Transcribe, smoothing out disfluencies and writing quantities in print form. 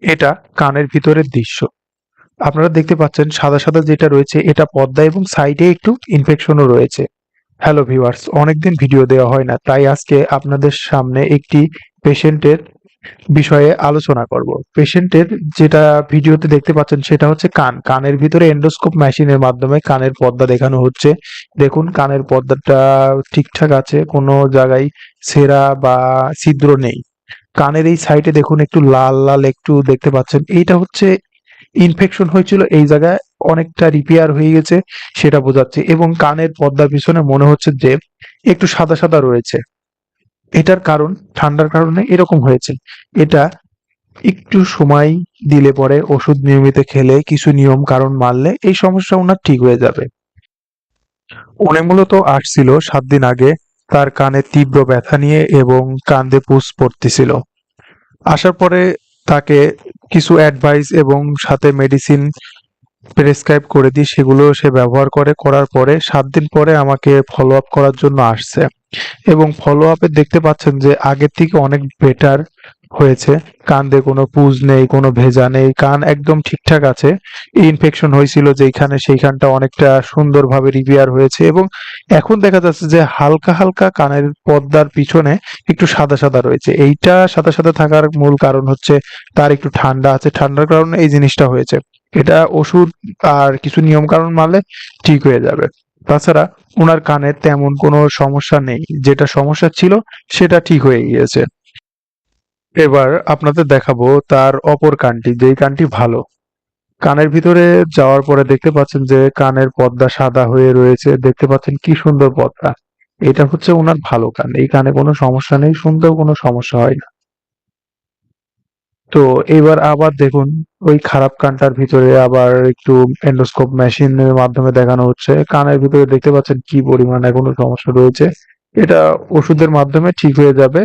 এটা কানের ভিতরের দৃশ্য। আপনারা দেখতে পাচ্ছেন সাদা সাদা যেটা রয়েছে এটা পর্দা এবং সাইডে একটু ইনফেকশনও রয়েছে। হ্যালো ভিউয়ার্স, অনেকদিন ভিডিও দেওয়া হয় না, তাই আজকে আপনাদের সামনে একটি পেশেন্টের বিষয়ে আলোচনা করব। পেশেন্টের যেটা ভিডিওতে দেখতে পাচ্ছেন সেটা হচ্ছে কানের ভিতরে এন্ডোস্কোপ মেশিনের মাধ্যমে কানের পর্দা দেখানো হচ্ছে। দেখুন কানের পর্দাটা ঠিকঠাক আছে, কোনো জায়গায় ছেঁড়া বা ছিদ্র নেই। কানের এই সাইডে দেখুন একটু লাল লাল একটু দেখতে পাচ্ছেন, এইটা হচ্ছে ইনফেকশন হয়েছিল এই জায়গায়, অনেকটা রিপেয়ার হয়ে গেছে সেটা বোঝাচ্ছে। এবং কানের পর্দার পিছনে মনে হচ্ছে যে একটু সাদা সাদা রয়েছে। এটার কারণ ঠান্ডার কারণে এরকম হয়েছে। এটা একটু সময় দিলে পরে ওষুধ নিয়মিত খেলে কিছু নিয়ম কারণ মানলে এই সমস্যা ওনার ঠিক হয়ে যাবে। উনি মূলত আসছিল 7 দিন আগে তার কানে তীব্র ব্যথা নিয়ে এবং কান্দে পুষ পড়তেছিল। আসার পরে তাকে কিছু অ্যাডভাইস এবং সাথে মেডিসিন প্রেসক্রাইব করে দিই, সেগুলো সে ব্যবহার করার পরে 7 দিন পরে আমাকে ফলো আপ করার জন্য আসছে। এবং ফলো আপে দেখতে পাচ্ছেন যে আগের থেকে অনেক বেটার হয়েছে। কান্দে কোনো পুজ নেই, কোনো ভেজা নেই, কান একদম ঠিকঠাক আছে। ইনফেকশন হয়েছিল যেইখানে সেইখানটা অনেকটা সুন্দরভাবে রিপেয়ার হয়েছে এবং এখন দেখা যাচ্ছে যে হালকা হালকা কানের পর্দার পিছনে একটু সাদা সাদা রয়েছে। এইটা সাদা সাদা থাকার মূল কারণ হচ্ছে তার একটু ঠান্ডা আছে, ঠান্ডার কারণে এই জিনিসটা হয়েছে। এটা ওষুধ আর কিছু নিয়ম কানুন মানলে ঠিক হয়ে যাবে। তাছাড়া উনার কানে তেমন কোনো সমস্যা নেই, যেটা সমস্যা ছিল সেটা ঠিক হয়ে গিয়েছে। এবার আপনাদের দেখাবো তার অপর কানটি, যেই কানটি ভালো। কানের ভিতরে যাওয়ার পরে দেখতে পাচ্ছেন যে কানের পর্দা সাদা হয়ে রয়েছে, দেখতে পাচ্ছেন কি সুন্দর পর্দা। এটা হচ্ছে ওনার ভালো কান, এই কানে কোনো সমস্যা নেই, শুনতেও কোনো সমস্যা হয় না। তো এবার আবার দেখুন ওই খারাপ কানটার ভিতরে আবার একটু এন্ডোস্কোপ মেশিনের মাধ্যমে দেখানো হচ্ছে। কানের ভিতরে দেখতে পাচ্ছেন কি পরিমাণ এখনো সমস্যা রয়েছে। এটা ওষুধের মাধ্যমে ঠিক হয়ে যাবে।